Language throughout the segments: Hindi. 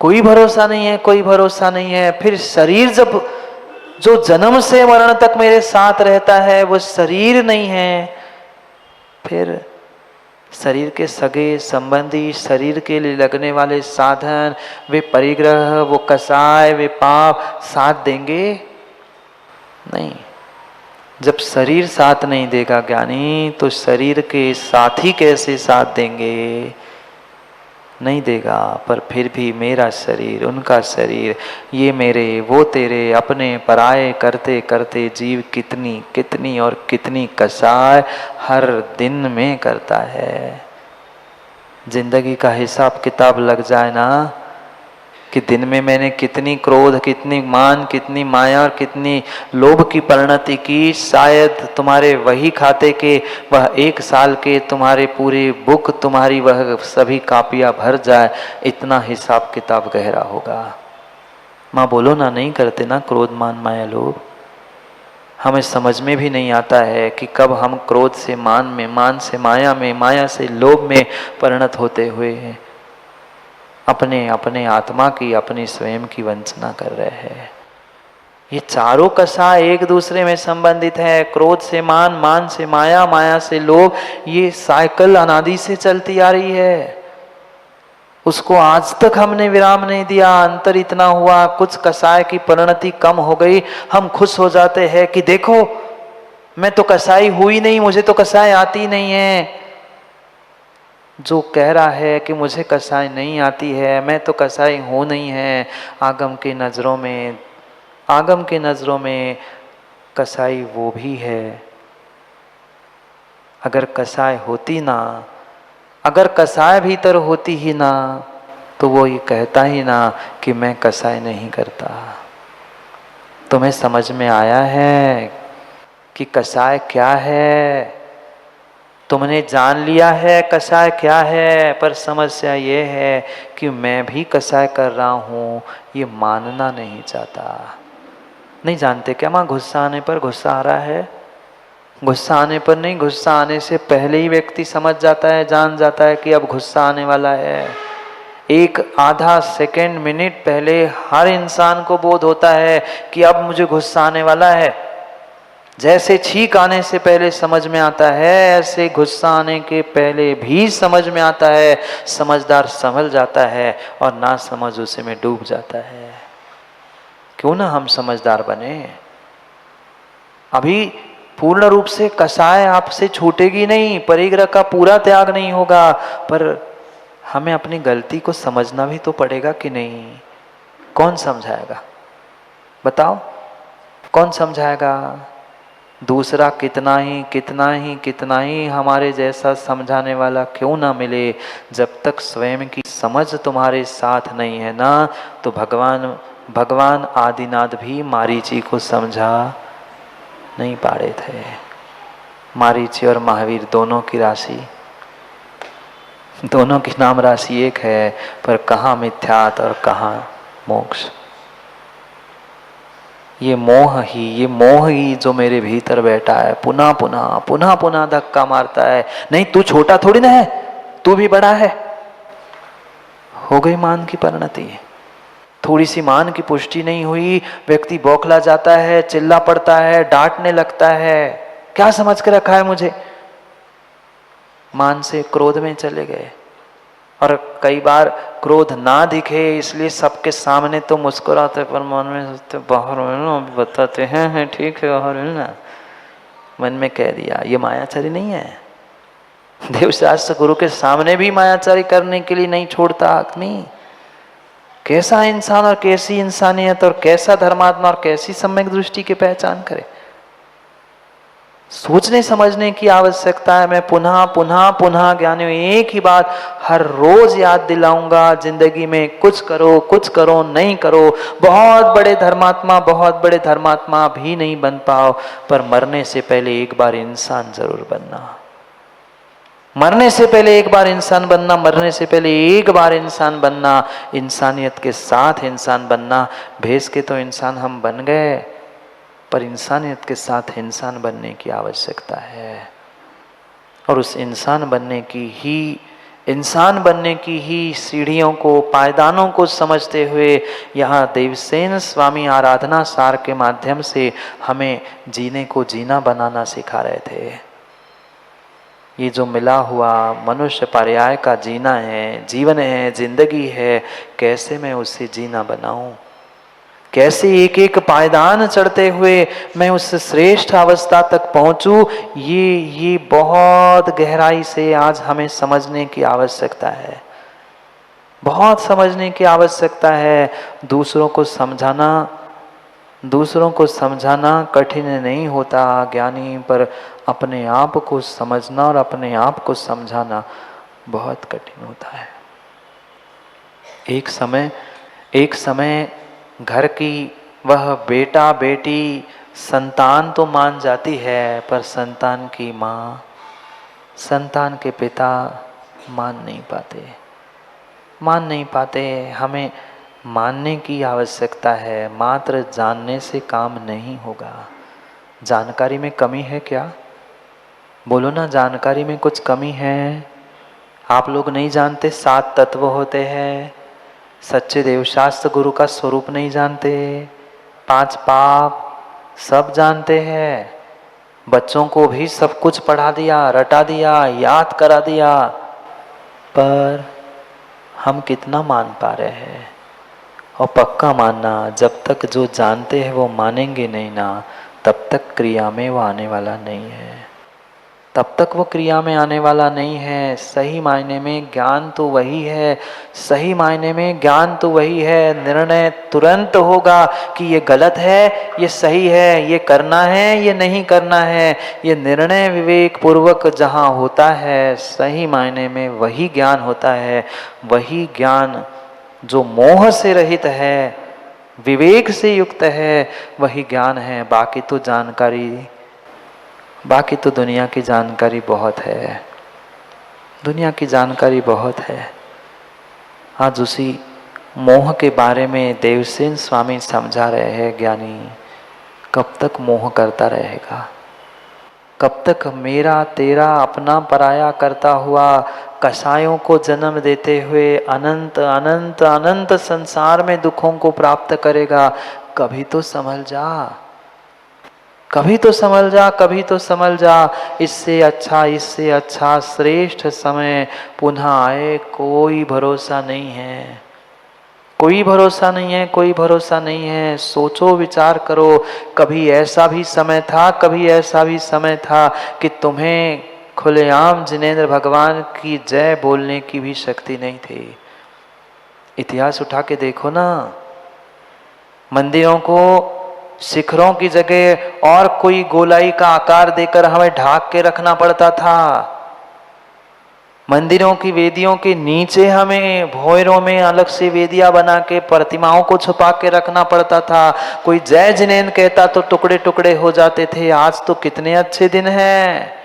कोई भरोसा नहीं है, कोई भरोसा नहीं है। फिर शरीर जब, जो जन्म से मरण तक मेरे साथ रहता है वो शरीर नहीं है, फिर शरीर के सगे संबंधी, शरीर के लिए लगने वाले साधन, वे परिग्रह, वो कसाय, वे पाप साथ देंगे नहीं। जब शरीर साथ नहीं देगा ज्ञानी, तो शरीर के साथी कैसे साथ देंगे? नहीं देगा। पर फिर भी मेरा शरीर, उनका शरीर, ये मेरे वो तेरे, अपने पराये करते करते जीव कितनी कितनी और कितनी कसाय हर दिन में करता है। जिंदगी का हिसाब किताब लग जाए ना, कि दिन में मैंने कितनी क्रोध, कितनी मान, कितनी माया और कितनी लोभ की परिणति की, शायद तुम्हारे वही खाते के वह 1 साल के तुम्हारे पूरे बुक, तुम्हारी वह सभी कापियां भर जाए, इतना हिसाब किताब गहरा होगा। माँ बोलो ना, नहीं करते ना क्रोध मान माया लोभ। हमें समझ में भी नहीं आता है कि कब हम क्रोध से मान में, मान से माया में, माया से लोभ में परिणत होते हुए हैं अपने अपने आत्मा की, अपनी स्वयं की वंचना कर रहे हैं। ये चारों कसा एक दूसरे में संबंधित है। क्रोध से मान, मान से माया, माया से लोभ, ये साइकिल अनादि से चलती आ रही है। उसको आज तक हमने विराम नहीं दिया। अंतर इतना हुआ, कुछ कसाय की परिणति कम हो गई, हम खुश हो जाते हैं कि देखो मैं तो कसाई हुई नहीं, मुझे तो कसाई आती नहीं है। जो कह रहा है कि मुझे कसाई नहीं आती है, मैं तो कसाई हूँ नहीं है, आगम की नज़रों में, आगम की नज़रों में कसाई वो भी है। अगर कसाई होती ना, अगर कसाय भीतर होती ही ना, तो वो ये कहता ही ना कि मैं कसाई नहीं करता। तुम्हें समझ में आया है कि कसाय क्या है? तुमने जान लिया है कसाय क्या है, पर समस्या ये है कि मैं भी कसाय कर रहा हूँ, ये मानना नहीं चाहता। नहीं जानते क्या माँ? गुस्सा आने पर गुस्सा आ रहा है, गुस्सा आने पर नहीं, गुस्सा आने से पहले ही व्यक्ति समझ जाता है, जान जाता है कि अब गुस्सा आने वाला है। 1 आधा सेकंड, मिनट पहले हर इंसान को बोध होता है कि अब मुझे गुस्सा आने वाला है। जैसे छींक आने से पहले समझ में आता है, ऐसे गुस्सा आने के पहले भी समझ में आता है। समझदार संभल जाता है और ना समझ उसे में डूब जाता है। क्यों ना हम समझदार बने? अभी पूर्ण रूप से कसाय आपसे छूटेगी नहीं, परिग्रह का पूरा त्याग नहीं होगा, पर हमें अपनी गलती को समझना भी तो पड़ेगा कि नहीं? कौन समझाएगा? बताओ, कौन समझाएगा? दूसरा कितना ही कितना ही कितना ही हमारे जैसा समझाने वाला क्यों ना मिले, जब तक स्वयं की समझ तुम्हारे साथ नहीं है ना, तो भगवान आदिनाथ भी मारीची को समझा नहीं पा रहे थे। मारीची और महावीर दोनों की राशि, दोनों की नाम राशि एक है, पर कहाँ मिथ्यात और कहाँ मोक्ष। ये मोह ही जो मेरे भीतर बैठा है, पुनः पुनः पुनः पुनः धक्का मारता है। नहीं, तू छोटा थोड़ी ना है, तू भी बड़ा है। हो गई मान की परिणति। थोड़ी सी मान की पुष्टि नहीं हुई, व्यक्ति बौखला जाता है, चिल्ला पड़ता है, डांटने लगता है। क्या समझ के रखा है मुझे? मान से क्रोध में चले गए। और कई बार क्रोध ना दिखे इसलिए सबके सामने तो मुस्कुराते, पर मन में सोचते बाहर मिलना, बताते हैं ठीक है बाहर मिलना। मन में कह दिया, ये मायाचारी नहीं है। देवशास्त्र गुरु के सामने भी मायाचारी करने के लिए नहीं छोड़ता आदमी। कैसा इंसान और कैसी इंसानियत और कैसा धर्मात्मा और कैसी सम्यक दृष्टि की पहचान करे। सोचने समझने की आवश्यकता है। मैं पुनः पुनः पुनः ज्ञानियों एक ही बात हर रोज याद दिलाऊंगा, जिंदगी में कुछ करो नहीं करो, बहुत बड़े धर्मात्मा भी नहीं बन पाओ, पर मरने से पहले एक बार इंसान जरूर बनना। मरने से पहले एक बार इंसान बनना, मरने से पहले एक बार इंसान बनना, इंसानियत के साथ इंसान बनना। भेष के तो इंसान हम बन गए, पर इंसानियत के साथ इंसान बनने की आवश्यकता है। और उस इंसान बनने की ही इंसान बनने की ही सीढ़ियों को, पायदानों को समझते हुए यहाँ देवसेन स्वामी आराधना सार के माध्यम से हमें जीने को जीना बनाना सिखा रहे थे। ये जो मिला हुआ मनुष्य पर्याय का जीना है, जीवन है, जिंदगी है, कैसे मैं उसे जीना बनाऊं, कैसे एक एक पायदान चढ़ते हुए मैं उस श्रेष्ठ अवस्था तक पहुंचूं, ये बहुत गहराई से आज हमें समझने की आवश्यकता है, बहुत समझने की आवश्यकता है। दूसरों को समझाना कठिन नहीं होता ज्ञानी, पर अपने आप को समझना और अपने आप को समझाना बहुत कठिन होता है। एक समय घर की वह बेटा बेटी संतान तो मान जाती है, पर संतान की माँ, संतान के पिता मान नहीं पाते। हमें मानने की आवश्यकता है, मात्र जानने से काम नहीं होगा। जानकारी में कमी है क्या? बोलो ना, जानकारी में कुछ कमी है? आप लोग नहीं जानते 7 तत्व होते हैं, सच्चे देवशास्त्र गुरु का स्वरूप नहीं जानते, 5 पाप सब जानते हैं, बच्चों को भी सब कुछ पढ़ा दिया, रटा दिया, याद करा दिया, पर हम कितना मान पा रहे हैं? और पक्का मानना, जब तक जो जानते हैं वो मानेंगे नहीं ना, तब तक क्रिया में वो आने वाला नहीं है, तब तक वो क्रिया में आने वाला नहीं है। सही मायने में ज्ञान तो वही है, सही मायने में ज्ञान तो वही है। निर्णय तुरंत होगा कि ये गलत है, ये सही है, ये करना है, ये नहीं करना है। ये निर्णय विवेक पूर्वक जहाँ होता है, सही मायने में वही ज्ञान होता है। वही ज्ञान जो मोह से रहित है, विवेक से युक्त है, वही ज्ञान है। बाकी तो दुनिया की जानकारी बहुत है, दुनिया की जानकारी बहुत है। आज उसी मोह के बारे में देवसेन स्वामी समझा रहे हैं, ज्ञानी कब तक मोह करता रहेगा? कब तक मेरा तेरा अपना पराया करता हुआ कसायों को जन्म देते हुए अनंत अनंत अनंत संसार में दुखों को प्राप्त करेगा? कभी तो संभल जा, कभी तो संभल जा, कभी तो संभल जा। इससे अच्छा श्रेष्ठ समय पुनः आए, कोई भरोसा नहीं है, कोई भरोसा नहीं है, कोई भरोसा नहीं है। सोचो, विचार करो, कभी ऐसा भी समय था कि तुम्हें खुलेआम जिनेंद्र भगवान की जय बोलने की भी शक्ति नहीं थी। इतिहास उठा के देखो ना, मंदिरों को शिखरों की जगह और कोई गोलाई का आकार देकर हमें ढाक के रखना पड़ता था। मंदिरों की वेदियों के नीचे हमें भोयरों में अलग से वेदियां बना के प्रतिमाओं को छुपा के रखना पड़ता था। कोई जय जिनेंद्र कहता तो टुकड़े टुकड़े हो जाते थे। आज तो कितने अच्छे दिन हैं,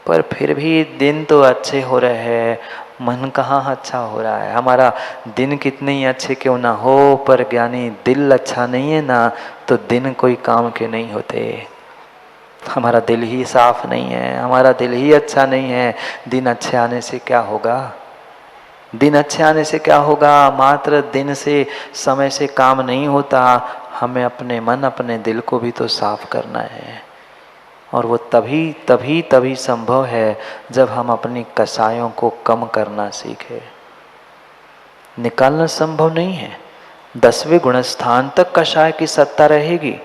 पर फिर भी दिन तो अच्छे हो रहे हैं, मन कहाँ अच्छा हो रहा है। हमारा दिन कितने ही अच्छे क्यों ना हो, पर ज्ञानी दिल अच्छा नहीं है ना, तो दिन कोई काम के नहीं होते। हमारा दिल ही साफ नहीं है, हमारा दिल ही अच्छा नहीं है, दिन अच्छे आने से क्या होगा? दिन अच्छे आने से क्या होगा? मात्र दिन से, समय से काम नहीं होता। हमें अपने मन, अपने दिल को भी तो साफ करना है, और वो तभी संभव है जब हम अपनी कसायों को कम करना सीखें। निकालना संभव नहीं है। 10वें गुणस्थान तक कषाय की सत्ता रहेगी,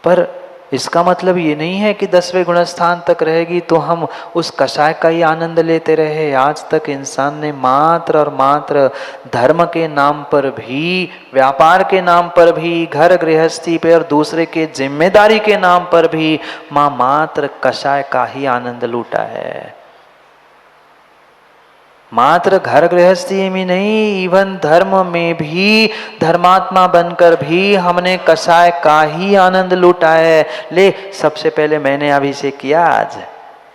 पर इसका मतलब ये नहीं है कि 10वें गुणस्थान तक रहेगी तो हम उस कषाय का ही आनंद लेते रहे। आज तक इंसान ने मात्र और मात्र धर्म के नाम पर भी, व्यापार के नाम पर भी, घर गृहस्थी पे और दूसरे के जिम्मेदारी के नाम पर भी मात्र कषाय का ही आनंद लूटा है। मात्र घर गृहस्थी में नहीं, इवन धर्म में भी, धर्मात्मा बनकर भी हमने कषाय का ही आनंद लूटा है। ले, सबसे पहले मैंने अभिषेक किया, आज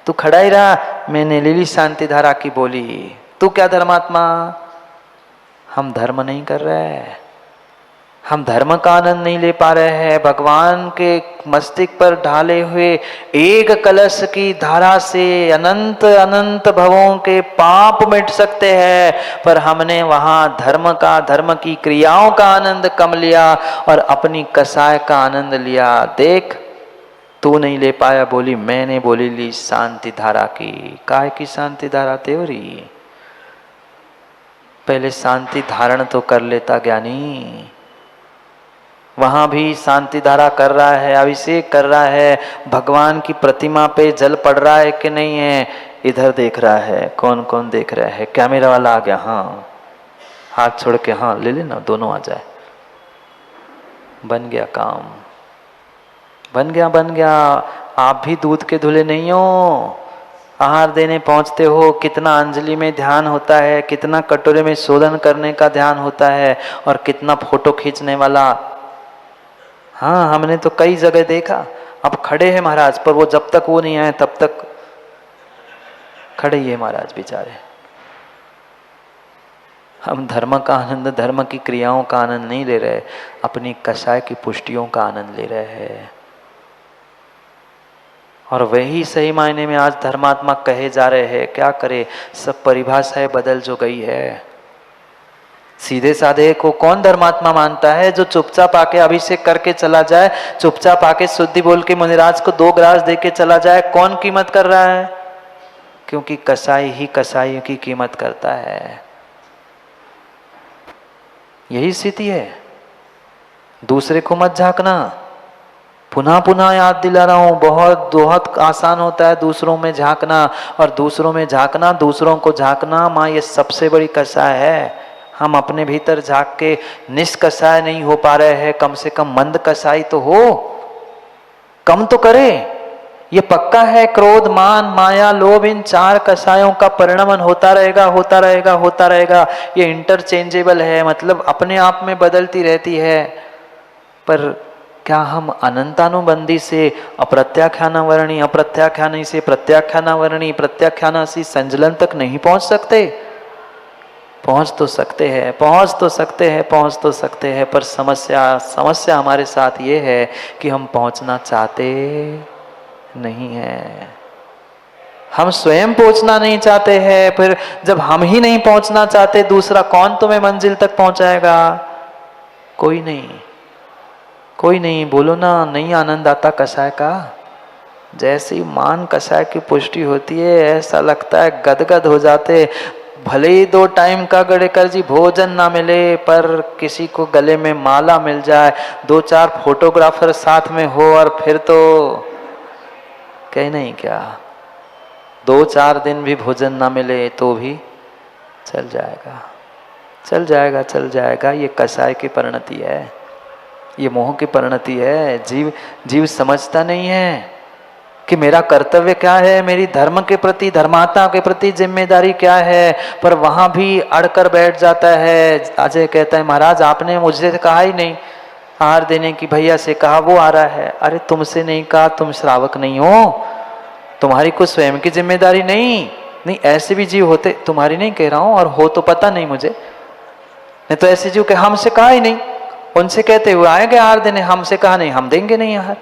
तू खड़ा ही रहा, मैंने ले ली शांति धारा की बोली। तू क्या धर्मात्मा? हम धर्म नहीं कर रहे, हम धर्म का आनंद नहीं ले पा रहे हैं। भगवान के मस्तिष्क पर ढाले हुए एक कलश की धारा से अनंत अनंत भवों के पाप मिट सकते हैं, पर हमने वहां धर्म की क्रियाओं का आनंद कम लिया और अपनी कसाय का आनंद लिया। देख, तू नहीं ले पाया, बोली मैंने बोली ली शांति धारा की। काय की शांति धारा तेवरी? पहले शांति धारण तो कर लेता ज्ञानी। वहां भी शांति धारा कर रहा है, अभिषेक कर रहा है, भगवान की प्रतिमा पे जल पड़ रहा है कि नहीं है, इधर देख रहा है। कौन कौन देख रहा है? कैमरा वाला आ गया, हाँ हाथ छोड़ के, हाँ ले लेना, दोनों आ जाए। बन गया काम, बन गया बन गया। आप भी दूध के धुले नहीं हो, आहार देने पहुंचते हो, कितना अंजलि में ध्यान होता है, कितना कटोरे में शोधन करने का ध्यान होता है, और कितना फोटो खींचने वाला। हाँ, हमने तो कई जगह देखा। अब खड़े हैं महाराज, पर वो जब तक वो नहीं आए तब तक खड़े ही है महाराज बेचारे। हम धर्म का आनंद, धर्म की क्रियाओं का आनंद नहीं ले रहे, अपनी कसाय की पुष्टियों का आनंद ले रहे हैं। और वही सही मायने में आज धर्मात्मा कहे जा रहे हैं। क्या करे, सब परिभाषाएं बदल जो गई है। सीधे साधे को कौन धर्मात्मा मानता है? जो चुपचाप आके अभिषेक करके चला जाए, चुपचाप आके शुद्धि बोल के मुनिराज को 2 ग्रास दे के चला जाए, कौन कीमत कर रहा है? क्योंकि कसाई ही कसाई की कीमत करता है। यही स्थिति है। दूसरे को मत झांकना। पुनः पुनः याद दिला रहा हूं, बहुत बहुत आसान होता है दूसरों में झांकना, और दूसरों में झांकना, दूसरों को झांकना, माँ ये सबसे बड़ी कसाय है। हम अपने भीतर झांक के निष्कसाय नहीं हो पा रहे हैं, कम से कम मंद कसाई तो हो, कम तो करे। ये पक्का है, क्रोध मान माया लोभ, इन 4 कसायों का परिणमन होता रहेगा होता रहेगा होता रहेगा। ये इंटरचेंजेबल है, मतलब अपने आप में बदलती रहती है। पर क्या हम अनंतानुबंधी से अप्रत्याख्यानावरणी, अप्रत्याख्यानी से प्रत्याख्यानावरणी, प्रत्याख्याना से संजलन तक नहीं पहुंच सकते? पहुंच तो सकते हैं, पहुंच तो सकते हैं, पहुंच तो सकते हैं, पर समस्या हमारे साथ ये है कि हम पहुंचना चाहते नहीं है। हम स्वयं पहुंचना नहीं चाहते हैं। फिर जब हम ही नहीं पहुंचना चाहते, दूसरा कौन तुम्हें मंजिल तक पहुंचाएगा? कोई नहीं, कोई नहीं। बोलो ना, नहीं आनंद आता कसाय का? जैसे ही मान कसाय की पुष्टि होती है, ऐसा लगता है गदगद हो जाते। भले ही 2 टाइम का गड़ेकर जी भोजन ना मिले, पर किसी को गले में माला मिल जाए, 2-4 फोटोग्राफर साथ में हो, और फिर तो कहीं नहीं क्या, 2-4 दिन भी भोजन ना मिले तो भी चल जाएगा, चल जाएगा, चल जाएगा। ये कसाय की परिणति है, ये मोह की परिणति है। जीव समझता नहीं है कि मेरा कर्तव्य क्या है, मेरी धर्म के प्रति, धर्मात्मा के प्रति जिम्मेदारी क्या है, पर वहां भी अड़कर बैठ जाता है। अजय कहता है, महाराज आपने मुझे कहा ही नहीं आहार देने की, भैया से कहा, वो आ रहा है। अरे तुमसे नहीं कहा, तुम श्रावक नहीं हो, तुम्हारी कुछ स्वयं की जिम्मेदारी नहीं। ऐसे भी जीव होते, तुम्हारी नहीं कह रहा हूं, और हो तो पता नहीं मुझे, नहीं तो ऐसे जीव के हमसे कहा ही नहीं, उनसे कहते हुए आएंगे आहार देने, हमसे कहा नहीं, हम देंगे नहीं आहार।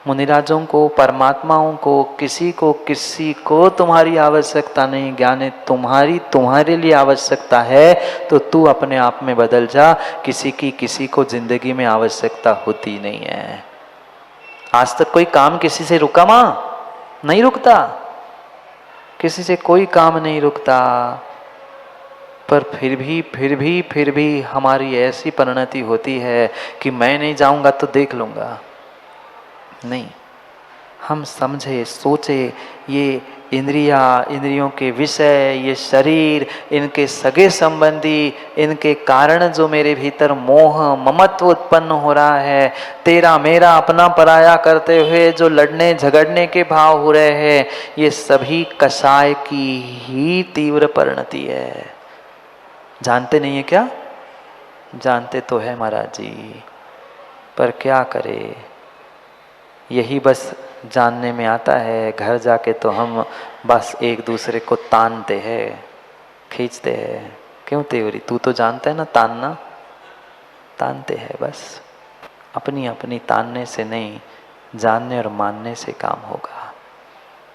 मुनिराजों को, परमात्माओं को, किसी को तुम्हारी आवश्यकता नहीं। ज्ञान तुम्हारे लिए आवश्यकता है तो तू अपने आप में बदल जा। किसी को जिंदगी में आवश्यकता होती नहीं है। आज तक कोई काम किसी से रुका? मां नहीं रुकता, किसी से कोई काम नहीं रुकता। पर फिर भी हमारी ऐसी परिणति होती है कि मैं नहीं जाऊंगा तो देख लूंगा। नहीं, हम समझे सोचे, ये इंद्रियों के विषय, ये शरीर, इनके सगे संबंधी, इनके कारण जो मेरे भीतर मोह ममत्व उत्पन्न हो रहा है, तेरा मेरा अपना पराया करते हुए जो लड़ने झगड़ने के भाव हो रहे हैं, ये सभी कसाय की ही तीव्र परिणति है। जानते नहीं है क्या? जानते तो है महाराज जी, पर क्या करे, यही बस जानने में आता है। घर जाके तो हम बस एक दूसरे को तानते हैं, खींचते हैं। क्यों तेवरी, तू तो जानता है ना तानना? तानते हैं बस। अपनी अपनी तानने से नहीं, जानने और मानने से काम होगा।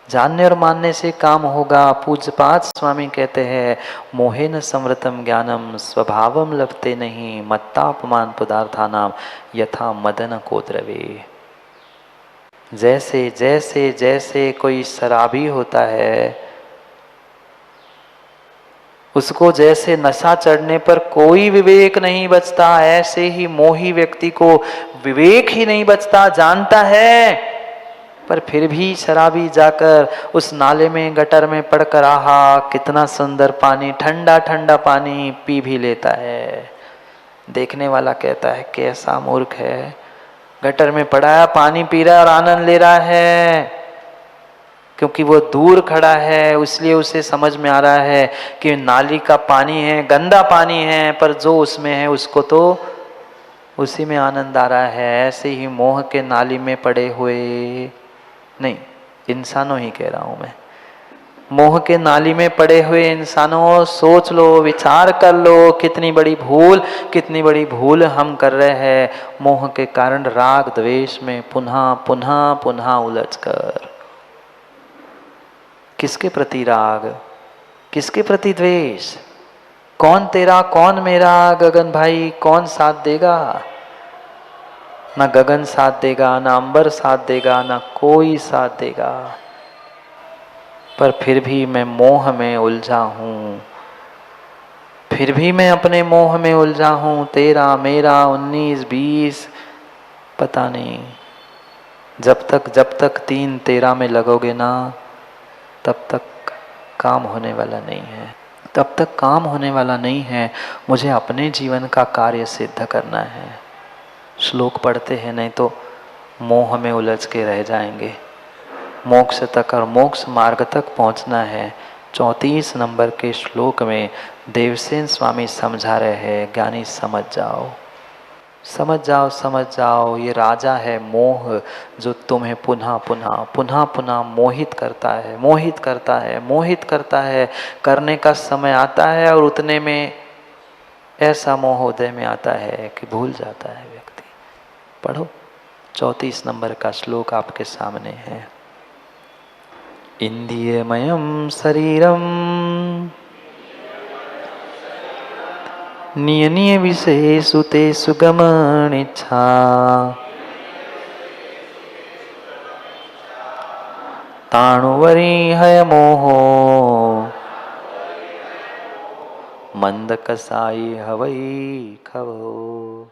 जानने और मानने से काम होगा। पूज्यपाद स्वामी कहते हैं, मोहेन समृतम ज्ञानम स्वभावम लभते नहीं, मत्तापमान पदार्थानाम यथा मदन को द्रवे। जैसे जैसे जैसे कोई शराबी होता है, उसको जैसे नशा चढ़ने पर कोई विवेक नहीं बचता, ऐसे ही मोही व्यक्ति को विवेक ही नहीं बचता। जानता है पर फिर भी शराबी जाकर उस नाले में गटर में पड़कर, आहा कितना सुंदर पानी, ठंडा ठंडा पानी पी भी लेता है। देखने वाला कहता है कैसा मूर्ख है, गटर में पड़ा है, पानी पी रहा है और आनंद ले रहा है। क्योंकि वो दूर खड़ा है, इसलिए उसे समझ में आ रहा है कि नाली का पानी है, गंदा पानी है, पर जो उसमें है उसको तो उसी में आनंद आ रहा है। ऐसे ही मोह के नाली में पड़े हुए, नहीं इंसानों ही कह रहा हूं मैं, मोह के नाली में पड़े हुए इंसानों, सोच लो, विचार कर लो, कितनी बड़ी भूल, कितनी बड़ी भूल हम कर रहे हैं मोह के कारण, राग द्वेष में पुनः पुनः पुनः उलझकर। किसके प्रति राग, किसके प्रति द्वेष? कौन तेरा कौन मेरा? गगन भाई कौन साथ देगा? ना गगन साथ देगा, ना अंबर साथ देगा, ना कोई साथ देगा। पर फिर भी मैं मोह में उलझा हूं, फिर भी मैं अपने मोह में उलझा हूं। तेरा मेरा 19-20 पता नहीं। जब तक 3-13 में लगोगे ना, तब तक काम होने वाला नहीं है, तब तक काम होने वाला नहीं है। मुझे अपने जीवन का कार्य सिद्ध करना है। श्लोक पढ़ते हैं, नहीं तो मोह में उलझ के रह जाएंगे। मोक्ष तक और मोक्ष मार्ग तक पहुंचना है। 34 नंबर के श्लोक में देवसेन स्वामी समझा रहे हैं, ज्ञानी समझ जाओ, समझ जाओ, समझ जाओ। ये राजा है मोह, जो तुम्हें पुनः पुनः पुनः पुनः मोहित करता है, मोहित करता है, मोहित करता है। करने का समय आता है और उतने में ऐसा मोह उदय में आता है कि भूल जाता है व्यक्ति। पढ़ो, 34 नंबर का श्लोक आपके सामने है। इंद्रियमयं शरीरम निय निय विषयेषु तेषु गमनिच्छा, ताणुवरीहय मोहो मंद कसाई हवई खवो।